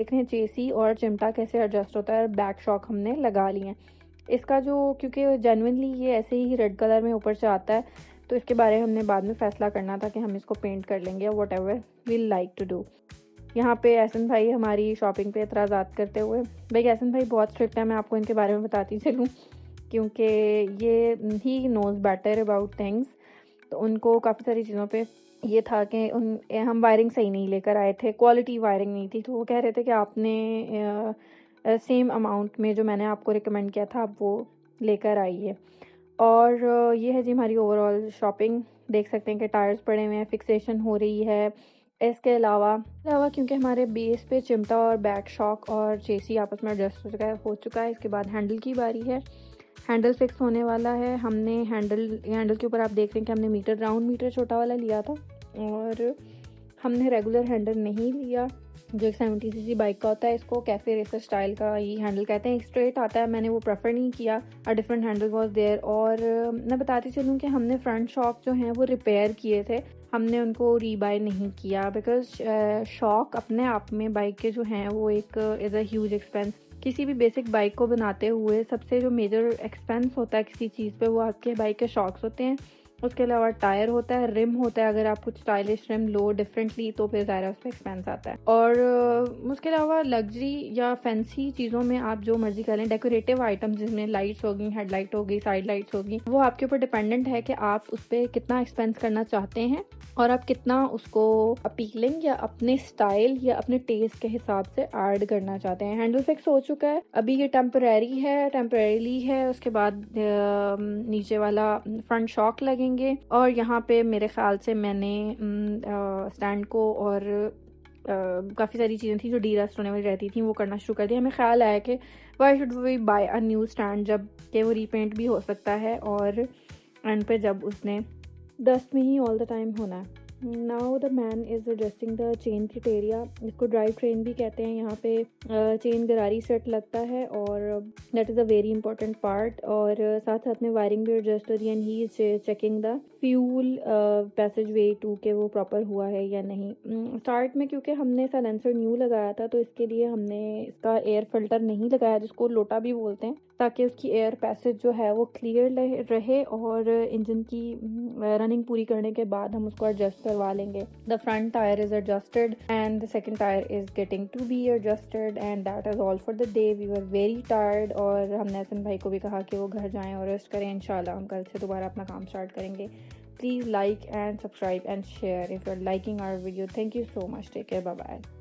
देख रहे हैं चेसी और चिमटा कैसे एडजस्ट होता है। बैक शॉक हमने लगा लिए हैं। इसका जो क्योंकि जेन्युइनली ये ऐसे ही रेड कलर में ऊपर से आता है, तो इसके बारे में हमने बाद में फ़ैसला करना था कि हम इसको पेंट कर लेंगे या whatever we like to do. यहाँ पे एहसन भाई हमारी शॉपिंग पे एतराज़ात करते हुए, भाई एहसन भाई बहुत स्ट्रिक्ट है, मैं आपको इनके बारे में बताती चलूँ, क्योंकि ये he knows better about things. तो उनको काफ़ी सारी चीज़ों पे ये था कि हम वायरिंग सही नहीं लेकर आए थे, क्वालिटी वायरिंग नहीं थी, तो वो कह रहे थे कि आपने सेम अमाउंट में जो मैंने आपको रिकमेंड किया था आप वो लेकर आइए। और ये है जी हमारी ओवरऑल शॉपिंग। देख सकते हैं कि टायर्स पड़े हुए हैं, फिक्सेशन हो रही है। इसके अलावा क्योंकि हमारे बेस पे चिमटा और बैक शॉक और चेसी आपस में एडजस्ट हो चुका है, इसके बाद हैंडल की बारी है। हैंडल फिक्स होने वाला है। हमने हैंडल के ऊपर आप देख रहे हैं कि हमने राउंड मीटर छोटा वाला लिया था, और हमने रेगुलर हैंडल नहीं लिया जो एक 70 सीसी बाइक का होता है। इसको कैफ़े रेसर स्टाइल का ही हैंडल कहते हैं, स्ट्रेट आता है, मैंने वो प्रेफर नहीं किया। Different handle was there. और मैं बताती चलूँ कि हमने फ्रंट शॉक जो हैं वो रिपेयर किए थे, हमने उनको रीबाय नहीं किया, बिकॉज शॉक अपने आप में बाइक के जो हैं वो एक इज़ अ ह्यूज एक्सपेंस। किसी भी बेसिक बाइक को बनाते हुए सबसे जो मेजर एक्सपेंस होता है किसी चीज़ पे, वो आपके बाइक के शॉक्स होते हैं। उसके अलावा टायर होता है, रिम होता है, अगर आप कुछ स्टाइलिश रिम लो डिफरेंटली तो फिर ज़ाहिर है उस पर एक्सपेंस आता है। और उसके अलावा लग्जरी या फैंसी चीज़ों में आप जो मर्जी करें, डेकोरेटिव आइटम्स जिसमें लाइट्स होगी, हेडलाइट होगी, साइड लाइट्स होगी, वो आपके ऊपर डिपेंडेंट है कि आप उस पर कितना एक्सपेंस करना चाहते हैं और आप कितना उसको अपीलिंग या अपने स्टाइल या अपने टेस्ट के हिसाब से ऐड करना चाहते हैं। हैंडल फिक्स हो चुका है, अभी ये टेम्परेरीली है। उसके बाद नीचे वाला फ्रंट शॉक लगेंगे, और यहाँ पे मेरे ख्याल से मैंने स्टैंड को और काफ़ी सारी चीज़ें थी जो डीरस्ट होने वाली रहती थी वो करना शुरू कर दिया। हमें ख्याल आया कि why should we buy a new stand, जब कि वो रीपेंट भी हो सकता है और एंड पे जब उसने डस्ट में ही ऑल द टाइम होना है। Now the man is adjusting the chain kit area, इसको ड्राइव ट्रेन भी कहते हैं। यहाँ पे चेन गरारी सेट लगता है और that is a very important part. और साथ साथ में वायरिंग भी एडजस्ट हो रही है, and he is checking the fuel passage way to के वो प्रॉपर हुआ है या नहीं। स्टार्ट में क्योंकि हमने साइलेंसर न्यू लगाया था, तो इसके लिए हमने इसका एयर फिल्टर नहीं लगाया, जिसको लोटा भी बोलते हैं, ताकि उसकी एयर पैसेज जो है वो क्लियर रहे, और इंजन की रनिंग पूरी करने के बाद हम उसको एडजस्ट करवा लेंगे। The front tyre is adjusted and the second tyre is getting to be adjusted, and that is all for the day. We were very tired, और हमने हसन भाई को भी कहा कि वो घर जाएं और रेस्ट करें। इंशाल्लाह हम कल से दोबारा अपना काम स्टार्ट करेंगे। Please like and subscribe and share if you are liking our video. Thank you so much, take care, bye bye.